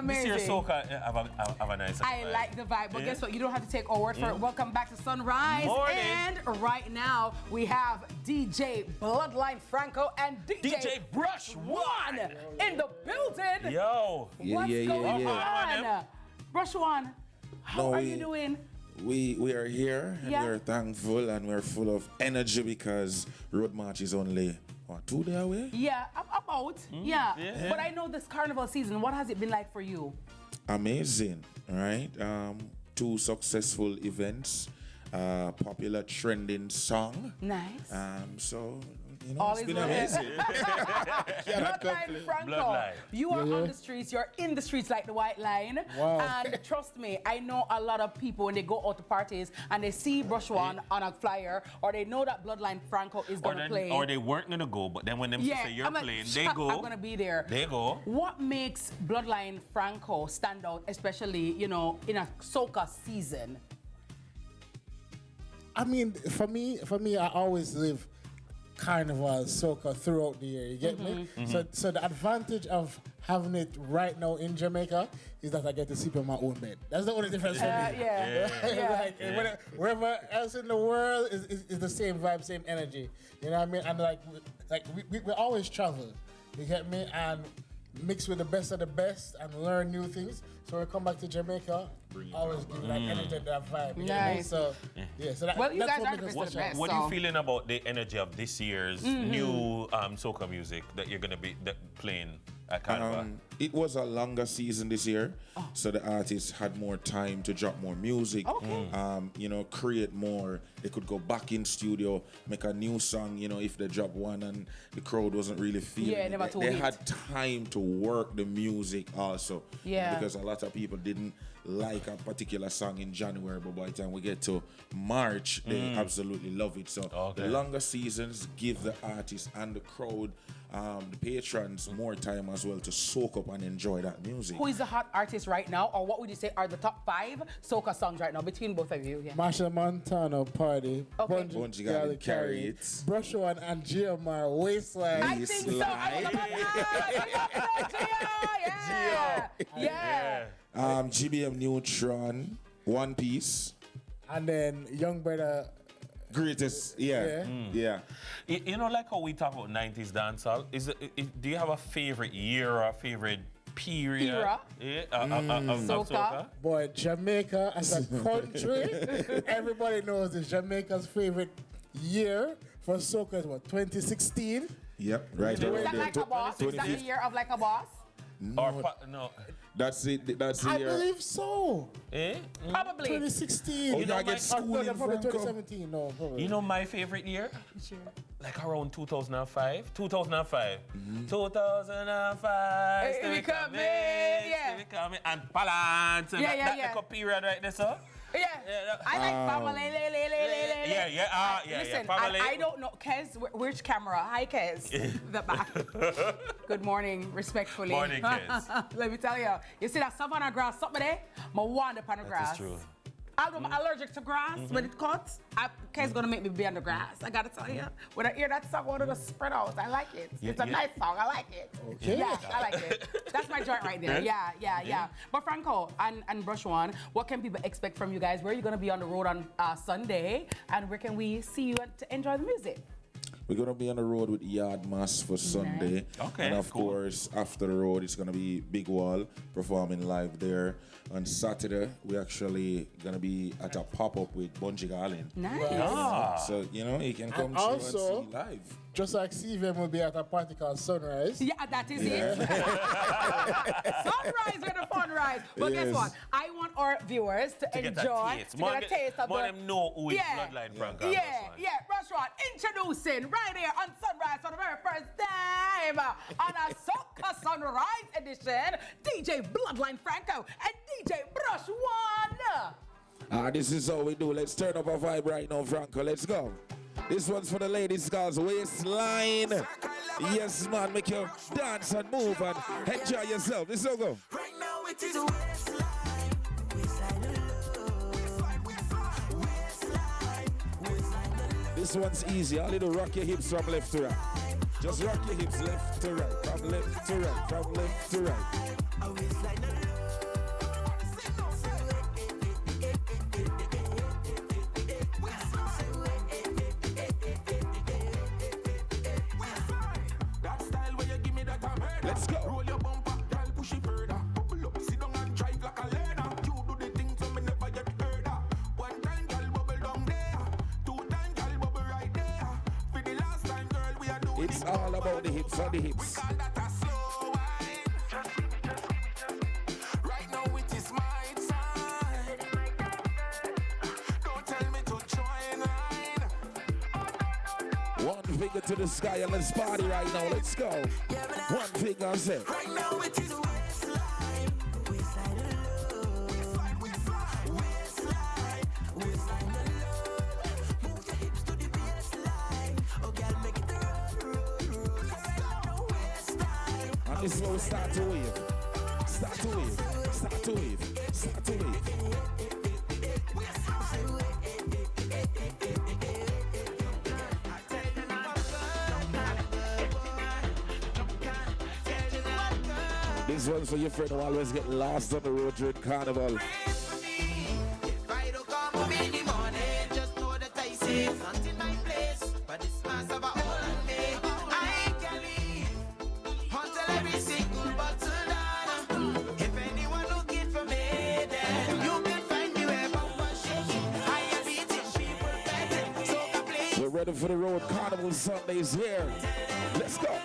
amazing. This year soca have a nice I vibe. like the vibe, but guess what? You don't have to take our word for it. Welcome back to Sunrise. Morning. And right now, we have DJ Bloodline Franco and DJ Brush One in the building. Yo. What's going on? Brush One, how are you doing? We are here and we are thankful and we're full of energy because Road March is only, 2 days away? Yeah, about. But I know this Carnival season, what has it been like for you? Amazing, right? 2 successful events, popular trending song. Nice. So, All it's is been well. amazing. Bloodline Franco, Bloodline. you are on the streets, you're in the streets like the white line. Wow. And trust me, I know a lot of people when they go out to parties and they see Brush One on a flyer or they know that Bloodline Franco is going to play. Or they weren't going to go, but then when them say you're playing, they go. I'm going to be there. They go. What makes Bloodline Franco stand out, especially, in a soca season? I mean, for me, I always live Carnival, soca throughout the year. You get me? So the advantage of having it right now in Jamaica is that I get to sleep in my own bed. That's the only difference for me. Wherever else in the world is the same vibe, same energy. You know what I mean? And we always travel. You get me? And mix with the best of the best and learn new things. So when we come back to Jamaica, always give that energy and that vibe. You know? Nice. So so that, Well, you that's guys what are the makes best it of the special. best. What are you feeling about the energy of this year's new soca music that you're going to be playing at Carnival? It was a longer season this year, so the artists had more time to drop more music. Create more. They could go back in studio, make a new song. If they drop one and the crowd wasn't really feeling it, they had time to work the music also. Yeah. Because a lot of people didn't like a particular song in January, but by the time we get to March, they absolutely love it. So the longer seasons give the artists and the crowd, the patrons, more time as well to soak up and enjoy that music. Who is the hot artist right now, or what would you say are the top 5 soca songs right now between both of you? Yeah. Marsha Montano, Party. Okay. Bungie Garden, Carry It. Brush One and GMR, Waistline. I think so. I was GBM Neutron, One Piece. And then Young Brother. Greatest, You know, like how we talk about 90s dancehall, do you have a favorite year or a favorite period of soca? Boy, Jamaica as a country, everybody knows it's Jamaica's favorite year for soca is what, 2016? Yep, right. Is that like a boss? Is that the year of like a boss? No. That's it. That's the I year. believe so. Probably. 2016. You know, get school in probably Franco. 2017. No, probably. You know my favorite year? Sure. Like around 2005. 2005. 2005. Hey, we coming, yeah. We coming. And balance. And that like a period right there, so. Yeah. I like family. Listen, family. I don't know. Kez, which camera? Hi, Kez. The back. Good morning, respectfully. Morning, Kez. Let me tell you. You see that savannah grass, something there? I want upon the grass. That's true. I'm allergic to grass when it cuts. Kez gonna make me be on the grass. I gotta tell you. When I hear that song, I want to just spread out. I like it. It's a nice song. I like it. Okay. Yeah, I like it. That's my joint right there. Yeah. But Franco and Brush One, what can people expect from you guys? Where are you gonna be on the road on Sunday? And where can we see you to enjoy the music? We're going to be on the road with Yard Mass for Sunday. Okay, and of course, after the road, it's going to be Big Wall performing live there. On Saturday, we're actually going to be at a pop-up with Bungie Garden. Nice. So, you can come through and see live. Just like CVM will be at a party called Sunrise. Yeah, that is it. Sunrise with the fun rise. But guess what? I want our viewers to enjoy, to get a taste of them know who is Bloodline Franco. Yeah. Brush One introducing right here on Sunrise for the very first time on a Soca Sunrise edition, DJ Bloodline Franco and DJ Brush One. This is how we do. Let's turn up a vibe right now, Franco. Let's go. This one's for the ladies, called Waistline. Yes, man, make you dance and move and enjoy yourself. This will go. Right now it is waistline, waistline. This one's easy. A little rock your hips from left to right. Just rock your hips left to right, from left to right, from left to right. Let's go. Roll your bumper, girl, push it further. Bubble up, sit down and drive like a learner. You do the things that me never yet heard of. One time, girl, bubble down there. Two time, girl, bubble right there. For the last time, girl, we are doing it's all about the hips on the hips. We call that a slow wine. Right now it is my time. Don't tell me to join line. One finger to the sky and let's party right now. Let's go. One finger I said. Right now it is waistline. Waistline the love. Waistline, waistline. Waistline the love. Move your hips to the baseline. Oh, girl, make it roll. Waistline. And this is where we start to wave. Start to wave. Start to wave. Start to wave. This one's for your friend who always get lost on the road during Carnival. We're ready for the road. Carnival Sunday's here. Let's go.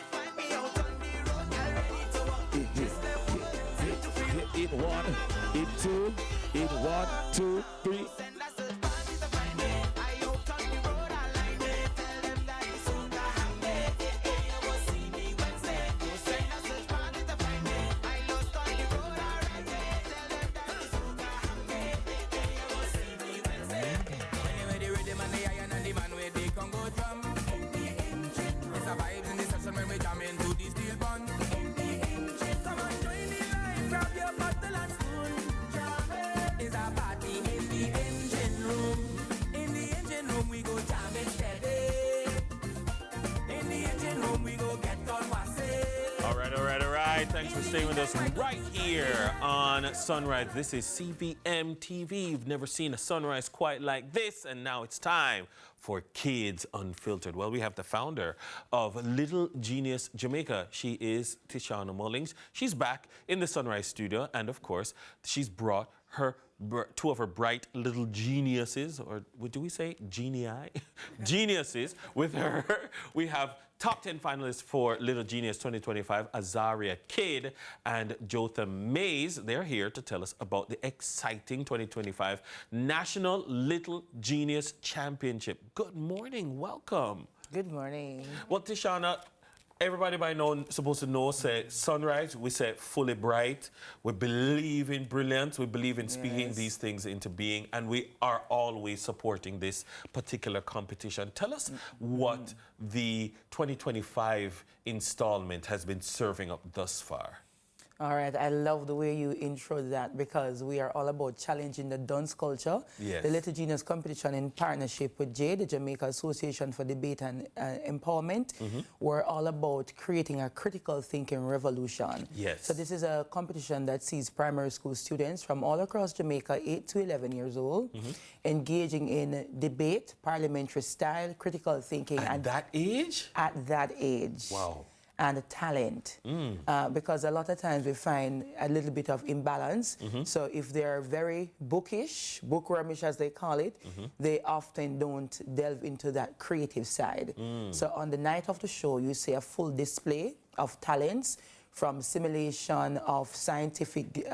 In one, in two, in 1, 2, 3. Thanks for staying with us right here on Sunrise. This is CVMTV. You've never seen a sunrise quite like this, and now it's time for Kids Unfiltered. Well, we have the founder of Little Genius Jamaica. She is Tishana Mullings. She's back in the Sunrise studio, and of course, she's brought her two of her bright little geniuses, or what do we say, genii? Geniuses with her. We have top 10 finalists for Little Genius 2025, Azaria Kidd and Jotham Mays. They're here to tell us about the exciting 2025 National Little Genius Championship. Good morning, welcome. Good morning. Well, Tishana, everybody by now supposed to know, say sunrise, we say fully bright. We believe in brilliance. We believe in speaking these things into being, and we are always supporting this particular competition. Tell us what the 2025 installment has been serving up thus far. All right, I love the way you intro that, because we are all about challenging the dunce culture. Yes. The Little Genius competition, in partnership with JADE, the Jamaica Association for Debate and Empowerment, we're all about creating a critical thinking revolution. Yes. So this is a competition that sees primary school students from all across Jamaica, 8 to 11 years old, engaging in debate, parliamentary style, critical thinking. At that age? At that age. Wow. And talent, because a lot of times we find a little bit of imbalance. So if they're very bookish, bookwormish as they call it, they often don't delve into that creative side. So on the night of the show, you see a full display of talents, from simulation of scientific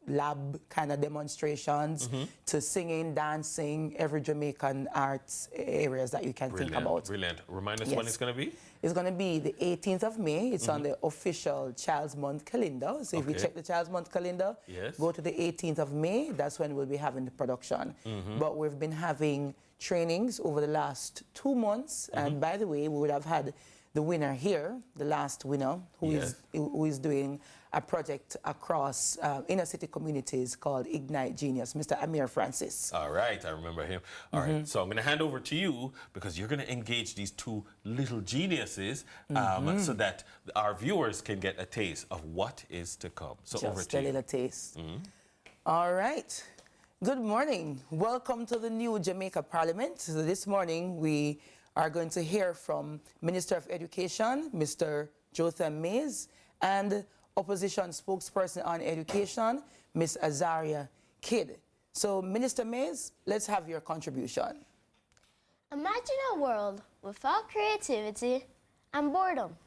lab kind of demonstrations to singing, dancing, every Jamaican arts areas that you can think about. Brilliant. Remind us when it's going to be? It's going to be the 18th of May. It's on the official Child's Month calendar. So if you check the Child's Month calendar, go to the 18th of May. That's when we'll be having the production. But we've been having trainings over the last 2 months. And by the way, we would have had the winner here, the last winner, who is doing a project across inner city communities called Ignite Genius, Mr. Amir Francis. All right, I remember him. All right, so I'm going to hand over to you because you're going to engage these two little geniuses so that our viewers can get a taste of what is to come. So over Just to a you. little taste. All right. Good morning. Welcome to the new Jamaica Parliament. So this morning we are going to hear from Minister of Education, Mr. Jotham Mays, and Opposition Spokesperson on Education, Ms. Azaria Kidd. So, Minister Mays, let's have your contribution. Imagine a world without creativity and boredom.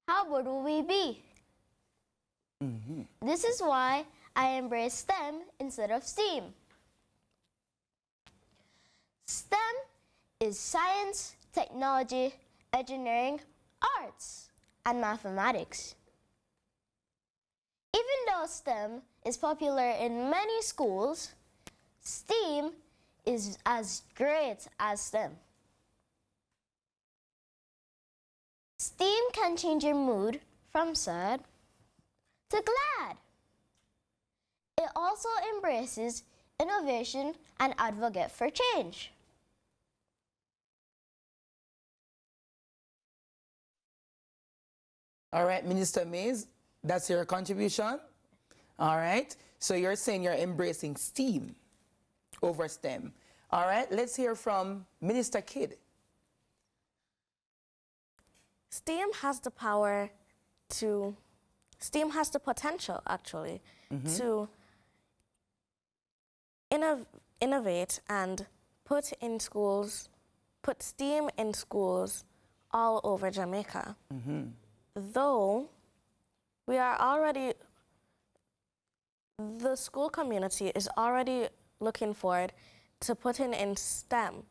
How bored will we be? This is why I embrace STEM instead of STEAM. STEM is science, technology, engineering, arts, and mathematics. Even though STEM is popular in many schools, STEAM is as great as STEM. STEAM can change your mood from sad to glad. It also embraces innovation and advocate for change. All right, Minister Mays, that's your contribution. All right, so you're saying you're embracing STEAM over STEM. All right, let's hear from Minister Kidd. STEAM has the power to, STEAM has the potential actually to innovate and put STEAM in schools all over Jamaica. Though we are already, the school community is already looking forward to putting in STEM,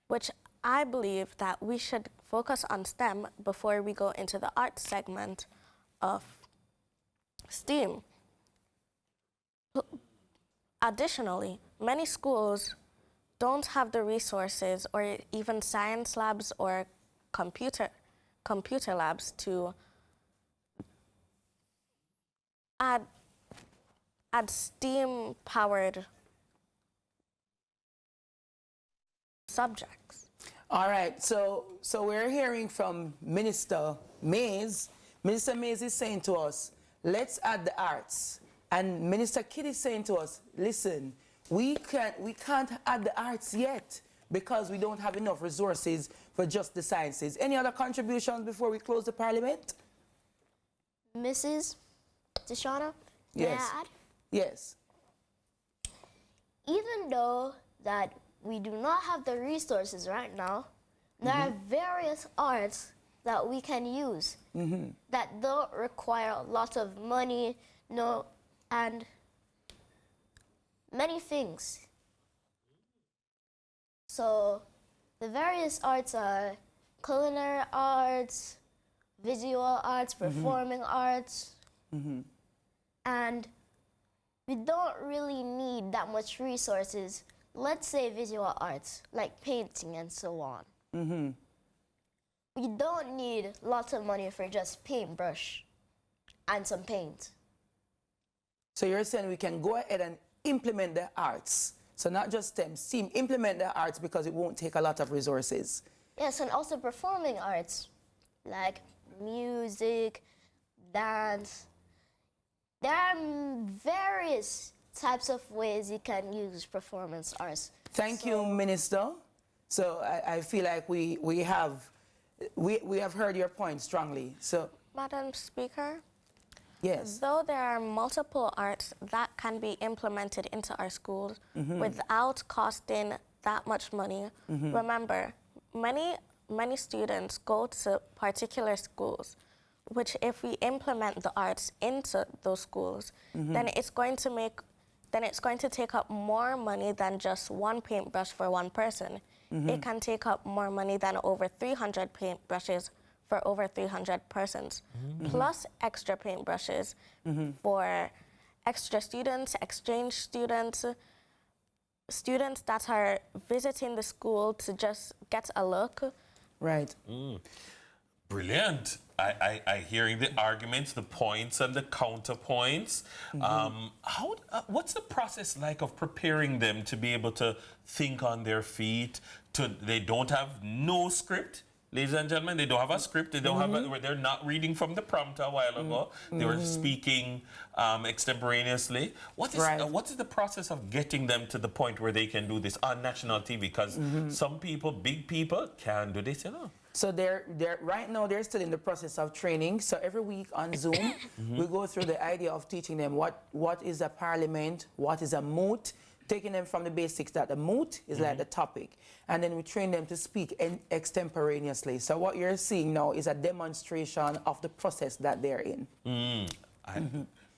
which I believe that we should focus on STEM before we go into the art segment of STEAM. Additionally, many schools don't have the resources or even science labs or computer labs to add STEAM-powered subjects. All right, so we're hearing from Minister Mays. Minister Mays is saying to us, let's add the arts. And Minister Kidd is saying to us, listen, we can't add the arts yet because we don't have enough resources for just the sciences. Any other contributions before we close the Parliament? Mrs. Deshauna, may Yes. I add? Yes. Even though that we do not have the resources right now, there are various arts that we can use that don't require a lot of money, and many things. So the various arts are culinary arts, visual arts, performing arts, and we don't really need that much resources. Let's say visual arts, like painting and so on. We don't need lots of money for just paintbrush and some paint. So you're saying we can go ahead and implement the arts. So not just STEM, implement the arts because it won't take a lot of resources. Yes, and also performing arts, like music, dance. There are various types of ways you can use performance arts. Thank you, Minister. So I feel like we have heard your point strongly. So Madam Speaker, yes. though there are multiple arts that can be implemented into our schools without costing that much money, remember, many students go to particular schools, which if we implement the arts into those schools, then it's going to take up more money than just one paintbrush for one person. It can take up more money than over 300 paintbrushes for over 300 persons, plus extra paintbrushes for extra students, exchange students, students that are visiting the school to just get a look, Right. Brilliant. I hearing the arguments, the points and the counterpoints. What's the process like of preparing them to be able to think on their feet? They don't have no script. Ladies and gentlemen, they don't have a script. They don't have. They're not reading from the prompter a while ago. They were speaking extemporaneously. What is the process of getting them to the point where they can do this on national TV? Because some people, big people, can do this, you know. So they're right now they're still in the process of training. So every week on Zoom, we go through the idea of teaching them what is a parliament, what is a moot, taking them from the basics that the moot is like the topic. And then we train them to speak extemporaneously. So what you're seeing now is a demonstration of the process that they're in.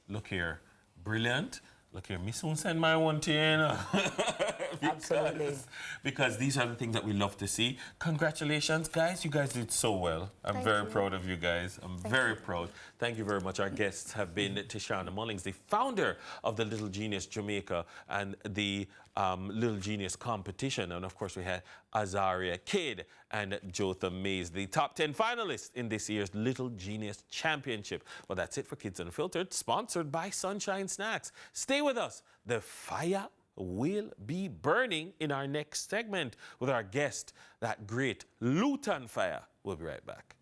Look here, brilliant. Look here, me soon send my one to you, you know. Absolutely. Because these are the things that we love to see. Congratulations, guys. You guys did so well. I'm very proud of you guys. I'm very proud. Thank you very much. Our guests have been Tishana Mullings, the founder of the Little Genius Jamaica and the Little Genius competition. And of course, we had Azaria Kidd and Jotham Mays, the top 10 finalists in this year's Little Genius Championship. Well, that's it for Kids Unfiltered, sponsored by Sunshine Snacks. Stay with us. The fire will be burning in our next segment with our guest, that great Luton Fire. We'll be right back.